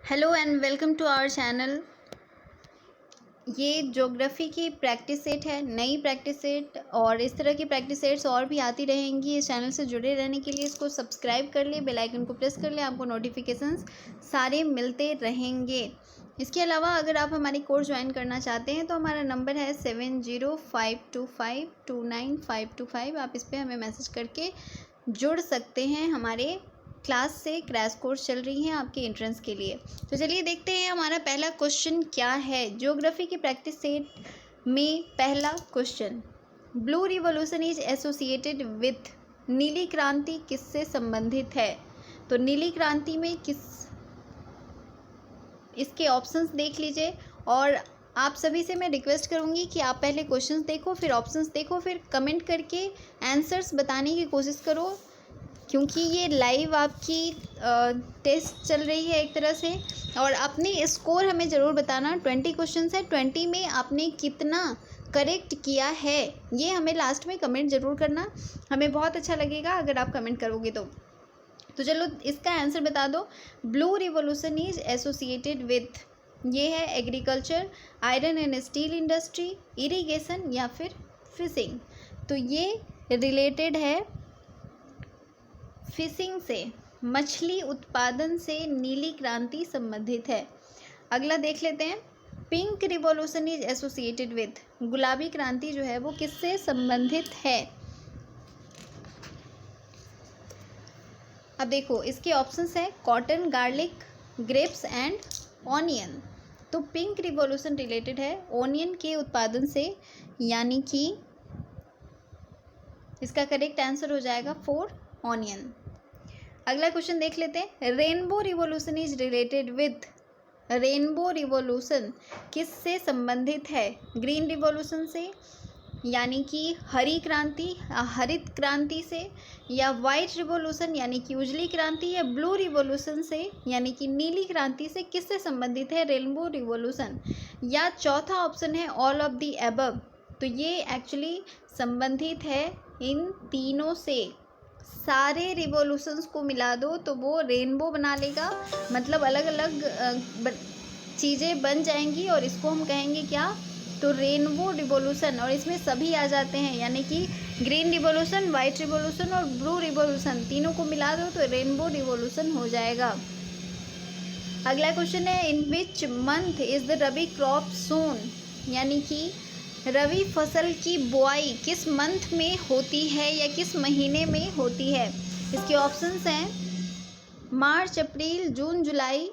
Hello and welcome to our channel. ये geography की practice set है, नई प्रैक्टिस सेट, और इस तरह की प्रैक्टिस सेट्स और भी आती रहेंगी। इस चैनल से जुड़े रहने के लिए इसको सब्सक्राइब कर ले, बेल आइकन को प्रेस कर ले, आपको नोटिफिकेशंस सारे मिलते रहेंगे। इसके अलावा अगर आप हमारी कोर्स ज्वाइन करना चाहते हैं तो हमारा नंबर है 7052529525। आप इस पर हमें मैसेज करके जुड़ सकते हैं। हमारे क्लास से क्रैश कोर्स चल रही है आपके एंट्रेंस के लिए। तो चलिए देखते हैं हमारा पहला क्वेश्चन क्या है। ज्योग्राफी की प्रैक्टिस सेट में पहला question, blue revolution is associated with, नीली क्रांति किससे संबंधित है? तो नीली क्रांति में किस, इसके ऑप्शंस देख लीजिए। और आप सभी से मैं रिक्वेस्ट करूंगी कि आप पहले क्वेश्चंस देखो, फिर ऑप्शंस देखो, फिर कमेंट करके आंसर्स बताने की कोशिश करो, क्योंकि ये लाइव आपकी टेस्ट चल रही है एक तरह से। और अपनी स्कोर हमें ज़रूर बताना। 20 क्वेश्चन है, 20 में आपने कितना करेक्ट किया है ये हमें लास्ट में कमेंट ज़रूर करना। हमें बहुत अच्छा लगेगा अगर आप कमेंट करोगे तो चलो इसका आंसर बता दो। Blue revolution is associated with, ये है agriculture, iron and steel industry, irrigation या फिर फिशिंग। तो ये रिलेटेड है फिशिंग से, मछली उत्पादन से नीली क्रांति संबंधित है। अगला देख लेते हैं, pink revolution is associated with, गुलाबी क्रांति जो है वो किससे संबंधित है? अब देखो इसके ऑप्शंस है cotton, garlic, grapes and onion. तो पिंक रिवॉल्यूशन रिलेटेड है ऑनियन के उत्पादन से, यानी कि इसका करेक्ट आंसर हो जाएगा 4 ऑनियन। अगला क्वेश्चन देख लेते हैं, rainbow revolution is related with, rainbow revolution किससे संबंधित है? ग्रीन रिवॉल्यूशन से, यानी कि हरी क्रांति, हरित क्रांति से, या वाइट रिवॉल्यूशन यानी कि उजली क्रांति, या ब्लू रिवॉल्यूशन से यानी कि नीली क्रांति से किससे संबंधित है रेनबो रिवॉल्यूशन? या चौथा ऑप्शन है ऑल ऑफ द अबव। तो ये एक्चुअली संबंधित है इन तीनों से। सारे रिवॉल्यूशंस को मिला दो तो वो रेनबो बना लेगा, मतलब अलग अलग चीज़ें बन जाएंगी और इसको हम कहेंगे क्या? तो रेनबो रिवॉल्यूशन। और इसमें सभी आ जाते हैं, यानी कि ग्रीन रिवॉल्यूशन, वाइट रिवॉल्यूशन और ब्लू रिवॉल्यूशन, तीनों को मिला दो तो रेनबो रिवॉल्यूशन हो जाएगा। अगला क्वेश्चन है, in which month is the rabi crop sown, यानी कि रवि फसल की बुआई किस मंथ में होती है या किस महीने में होती है? इसके ऑप्शंस हैं मार्च, अप्रैल, जून, जुलाई,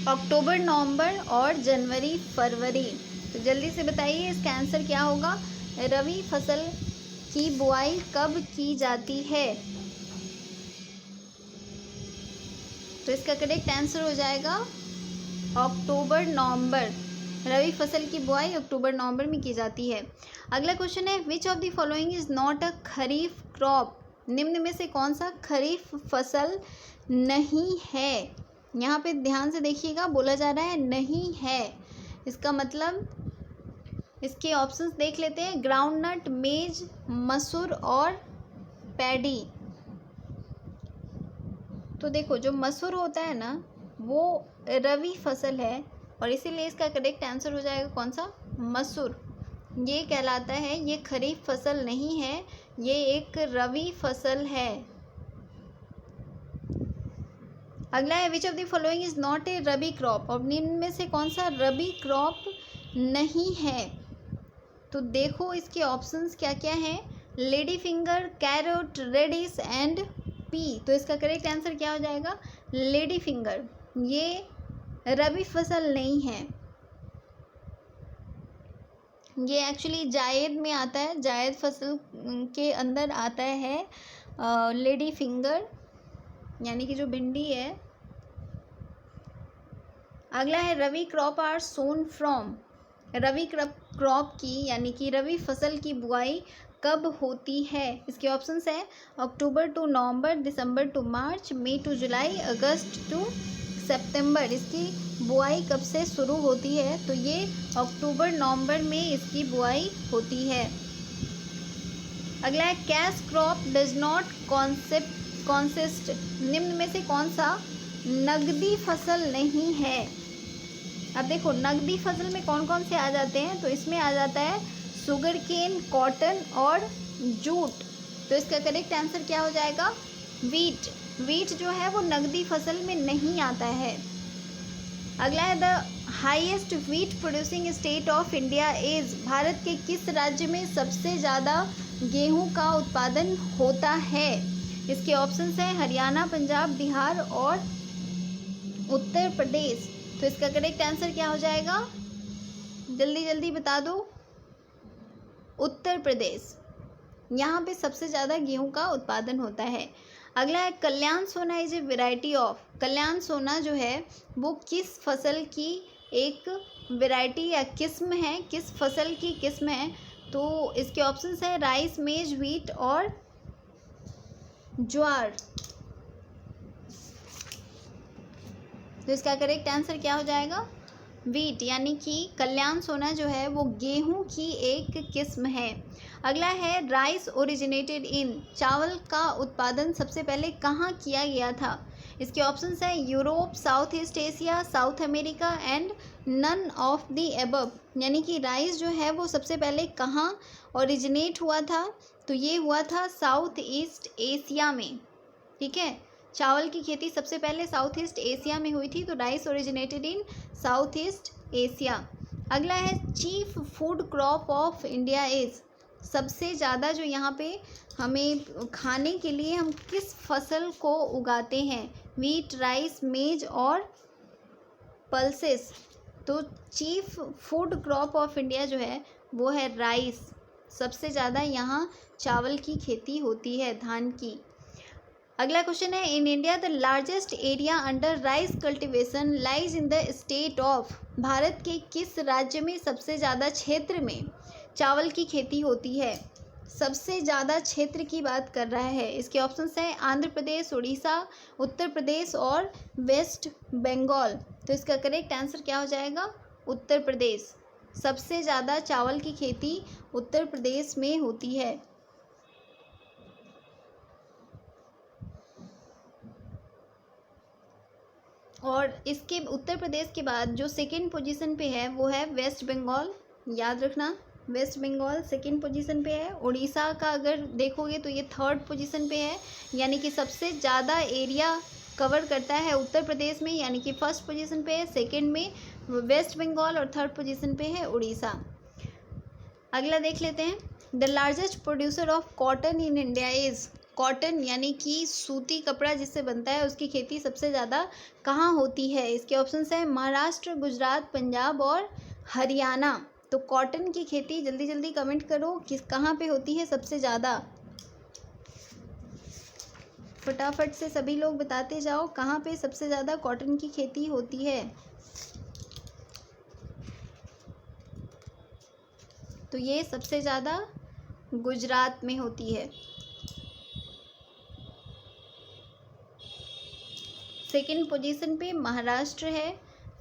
अक्टूबर, नवंबर और जनवरी, फरवरी। तो जल्दी से बताइए इसका आंसर क्या होगा? रवि फसल की बुआई कब की जाती है? तो इसका करेक्ट आंसर हो जाएगा अक्टूबर, नवंबर। रवि फसल की बुआई अक्टूबर नवंबर में की जाती है। अगला क्वेश्चन है, which of the following is not a kharif crop, निम्न में से कौन सा खरीफ फसल नहीं है? यहाँ पे ध्यान से देखिएगा, बोला जा रहा है नहीं है, इसका मतलब इसके ऑप्शंस देख लेते हैं, ग्राउंडनट, मेज, मसूर और पैडी। तो देखो जो मसूर होता है ना वो रवि फसल है, और इसीलिए इसका करेक्ट आंसर हो जाएगा कौन सा? मसूर। ये कहलाता है, ये खरीफ फसल नहीं है, ये एक रवि फसल है। अगला है, which of the following is not a rabi crop, और इनमें से कौन सा रबी क्रॉप नहीं है? तो देखो इसके ऑप्शंस क्या क्या हैं, lady finger, carrot, radish and pea. तो इसका करेक्ट आंसर क्या हो जाएगा? Lady finger. ये रबी फसल नहीं है, ये एक्चुअली जायद में आता है, जायद फसल के अंदर आता है लेडी फिंगर, यानी कि जो भिंडी है। अगला है, rabi crop are sown from, rabi crop की यानी कि रवि फसल की बुआई कब होती है? इसके ऑप्शंस है अक्टूबर टू नवंबर, दिसंबर टू मार्च, मई टू जुलाई, अगस्त टू सितंबर। इसकी बुआई कब से शुरू होती है? तो ये अक्टूबर नवंबर में इसकी बुआई होती है। अगला है, cash crop does not consist, निम्न में से कौन सा नगदी फसल नहीं है। अब देखो नगदी फसल में कौन कौन से आ जाते हैं, तो इसमें आ जाता है शुगर केन, कॉटन और जूट। तो इसका करेक्ट आंसर क्या हो जाएगा? वीट। वीट जो है वो नगदी फसल में नहीं आता है। अगला है the highest wheat producing state of India is. Bharat के किस राज्य में सबसे ज़्यादा गेहूं का उत्पादन होता है? इसके ऑप्शंस हैं हरियाणा, पंजाब, बिहार और उत्तर प्रदेश। तो इसका करेक्ट आंसर क्या हो जाएगा? जल्दी जल्दी बता दो। उत्तर प्रदेश, यहाँ पे सबसे ज़्यादा गेहूं का उत्पादन होता है। अगला है कल्याण सोना इज ए वेराइटी ऑफ। कल्याण सोना जो है वो किस फसल की एक वेराइटी या किस्म है, किस फसल की किस्म है? तो इसके ऑप्शंस है राइस, मेज, व्हीट और ज्वार। तो इसका करेक्ट आंसर क्या हो जाएगा? वीट, यानी कि कल्याण सोना जो है वो गेहूं की एक किस्म है। अगला है राइस ओरिजिनेटेड इन। चावल का उत्पादन सबसे पहले कहाँ किया गया था? इसके ऑप्शंस है Europe, south east Asia, south America and none of the above. यानी कि राइस जो है वो सबसे पहले कहाँ ओरिजिनेट हुआ था? तो ये हुआ था साउथ ईस्ट एशिया में। ठीक है, चावल की खेती सबसे पहले साउथ ईस्ट एशिया में हुई थी, तो rice originated in south east Asia. अगला है chief food crop of India is. सबसे ज़्यादा जो यहाँ पे हमें खाने के लिए हम किस फसल को उगाते हैं? व्हीट, राइस, मेज और पल्सेस। तो chief food crop of India जो है वो है राइस। सबसे ज़्यादा यहाँ चावल की खेती होती है, धान की। अगला क्वेश्चन है in India the largest area under rice cultivation lies in the state of. Bharat के किस राज्य में सबसे ज़्यादा क्षेत्र में चावल की खेती होती है? सबसे ज़्यादा क्षेत्र की बात कर रहा है। इसके ऑप्शंस हैं आंध्र प्रदेश, उड़ीसा, उत्तर प्रदेश और वेस्ट बंगाल। तो इसका करेक्ट आंसर क्या हो जाएगा? उत्तर प्रदेश। सबसे ज़्यादा चावल की खेती उत्तर प्रदेश में होती है। और इसके उत्तर प्रदेश के बाद जो सेकंड पोजीशन पे है वो है वेस्ट बंगाल। याद रखना, वेस्ट बंगाल सेकंड पोजीशन पे है। उड़ीसा का अगर देखोगे तो ये थर्ड पोजीशन पे है, यानी कि सबसे ज़्यादा एरिया कवर करता है उत्तर प्रदेश में, यानी कि फर्स्ट पोजीशन पे है, सेकंड में वेस्ट बंगाल और थर्ड पोजीशन पे है उड़ीसा। अगला देख लेते हैं the largest producer of cotton in India is. Cotton यानी कि सूती कपड़ा जिससे बनता है उसकी खेती सबसे ज़्यादा कहाँ होती है? इसके ऑप्शंस हैं महाराष्ट्र, गुजरात, पंजाब और हरियाणा। तो कॉटन की खेती जल्दी जल्दी कमेंट करो किस कहाँ पे होती है सबसे ज़्यादा। फटाफट से सभी लोग बताते जाओ कहाँ पे सबसे ज़्यादा कॉटन की खेती होती है। तो ये सबसे ज़्यादा गुजरात में होती है। सेकंड पोजीशन पे महाराष्ट्र है,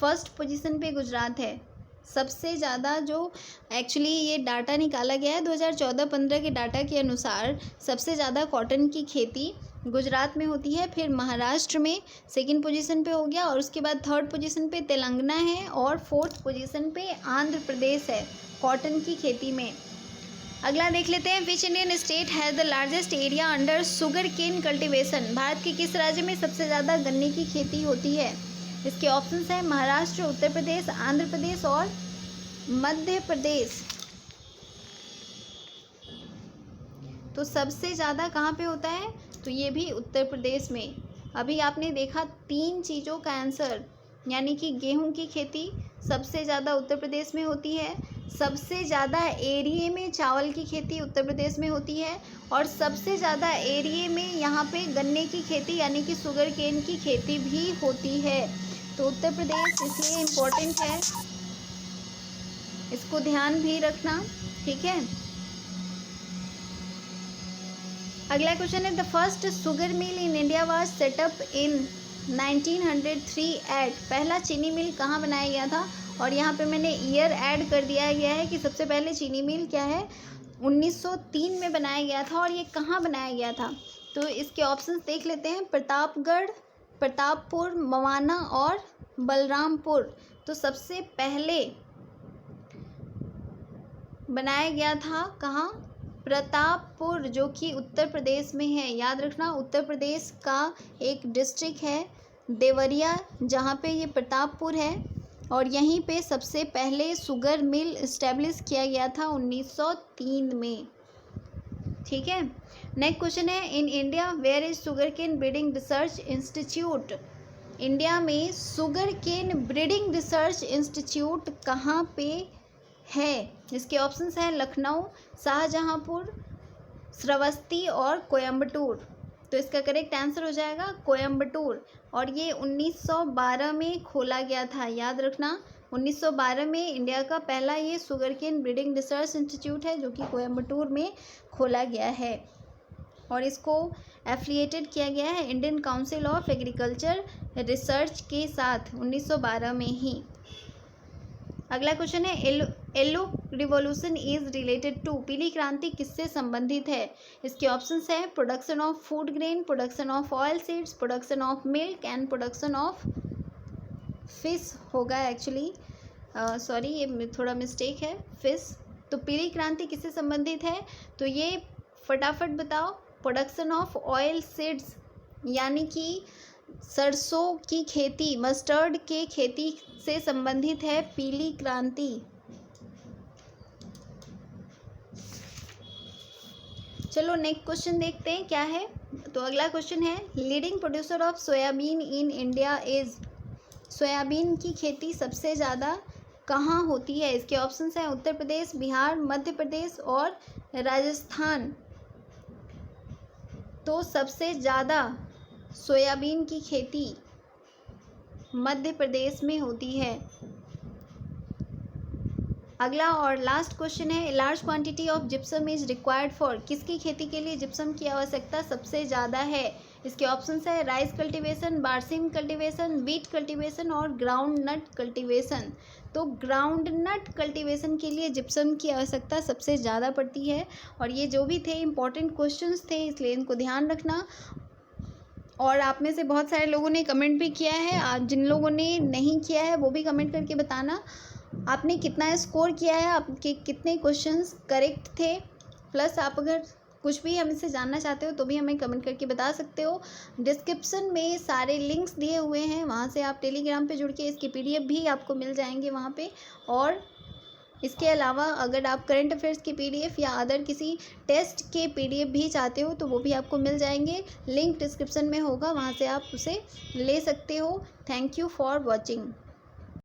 फर्स्ट पोजीशन पे गुजरात है। सबसे ज़्यादा जो एक्चुअली ये डाटा निकाला गया है 2014-15 के डाटा के अनुसार सबसे ज़्यादा कॉटन की खेती गुजरात में होती है, फिर महाराष्ट्र में सेकंड पोजीशन पे हो गया, और उसके बाद थर्ड पोजीशन पे तेलंगाना है और फोर्थ पोजीशन पे आंध्र प्रदेश है कॉटन की खेती में। अगला देख लेते हैं which Indian state has the largest area under sugarcane cultivation. Bharat के किस राज्य में सबसे ज़्यादा गन्ने की खेती होती है? इसके ऑप्शंस हैं महाराष्ट्र, उत्तर प्रदेश, आंध्र प्रदेश और मध्य प्रदेश। तो सबसे ज़्यादा कहाँ पे होता है? तो ये भी उत्तर प्रदेश में। अभी आपने देखा 3 चीज़ों का आंसर, यानी कि गेहूं की खेती सबसे ज़्यादा उत्तर प्रदेश में होती है, सबसे ज़्यादा एरिए में चावल की खेती उत्तर प्रदेश में होती है, और सबसे ज़्यादा एरिए में यहाँ पे गन्ने की खेती यानी कि शुगर केन की खेती भी होती है। तो उत्तर प्रदेश इसलिए इम्पोर्टेंट है, इसको ध्यान भी रखना। ठीक है, अगला क्वेश्चन है the first sugar mill in India was set up in 1903 at. पहला चीनी मिल कहाँ बनाया गया था? और यहाँ पे मैंने ईयर ऐड कर दिया गया है कि सबसे पहले चीनी मिल क्या है 1903 में बनाया गया था, और ये कहाँ बनाया गया था? तो इसके ऑप्शंस देख लेते हैं प्रतापगढ़, प्रतापपुर, मवाना और बलरामपुर। तो सबसे पहले बनाया गया था कहाँ? प्रतापपुर, जो कि उत्तर प्रदेश में है। याद रखना, उत्तर प्रदेश का एक डिस्ट्रिक्ट है देवरिया, जहाँ पे ये प्रतापपुर है, और यहीं पे सबसे पहले शुगर मिल इस्टेब्लिश किया गया था 1903 में। ठीक है। नेक्स्ट क्वेश्चन है, in India where is sugar cane breeding research institute? India में शुगर केन ब्रीडिंग रिसर्च इंस्टीट्यूट कहाँ पे है? इसके ऑप्शंस हैं लखनऊ, शाहजहाँपुर, श्रावस्ती और कोयम्बटूर। तो इसका करेक्ट आंसर हो जाएगा कोयम्बटूर, और ये 1912 में खोला गया था। याद रखना, 1912 में इंडिया का पहला ये sugar cane breeding research institute है, जो कि कोयम्बटूर में खोला गया है, और इसको एफिलिएटेड किया गया है Indian council of agriculture research के साथ 1912 में ही। अगला क्वेश्चन है, yellow revolution is related to? पीली क्रांति किससे संबंधित है? इसके ऑप्शंस है production of food grain, production of oil seeds, production of milk and production of fish होगा एक्चुअली, सॉरी ये थोड़ा मिस्टेक है, फिश। तो पीली क्रांति किससे संबंधित है? तो ये फटाफट बताओ। प्रोडक्शन ऑफ ऑयल सीड्स यानी कि सरसों की खेती, मस्टर्ड के खेती से संबंधित है पीली क्रांति। चलो नेक्स्ट क्वेश्चन देखते हैं क्या है। तो अगला क्वेश्चन है, leading producer of soybean in India is? Soybean की खेती सबसे ज़्यादा कहाँ होती है? इसके ऑप्शंस हैं उत्तर प्रदेश, बिहार, मध्य प्रदेश और राजस्थान। तो सबसे ज़्यादा सोयाबीन की खेती मध्य प्रदेश में होती है। अगला और लास्ट क्वेश्चन है, large quantity of gypsum is required for? किसकी खेती के लिए जिप्सम की आवश्यकता सबसे ज़्यादा है? इसके ऑप्शंस है rice cultivation, berseem cultivation, wheat cultivation और ग्राउंड नट कल्टीवेशन। तो ग्राउंड नट कल्टीवेशन के लिए जिप्सम की आवश्यकता सबसे ज़्यादा पड़ती है। और ये जो भी थे इम्पॉर्टेंट क्वेश्चंस थे, इसलिए इनको ध्यान रखना। और आप में से बहुत सारे लोगों ने कमेंट भी किया है, आप जिन लोगों ने नहीं किया है वो भी कमेंट करके बताना आपने कितना स्कोर किया है, आपके कितने क्वेश्चंस करेक्ट थे। प्लस आप अगर कुछ भी हमसे जानना चाहते हो तो भी हमें कमेंट करके बता सकते हो। डिस्क्रिप्शन में सारे लिंक्स दिए हुए हैं, वहाँ से आप टेलीग्राम पे जुड़ के इसकी PDF भी आपको मिल जाएंगे वहाँ पे। और इसके अलावा अगर आप करंट अफेयर्स की PDF या अदर किसी टेस्ट के PDF भी चाहते हो तो वो भी आपको मिल जाएंगे। लिंक डिस्क्रिप्शन में होगा, वहाँ से आप उसे ले सकते हो। Thank you for watching.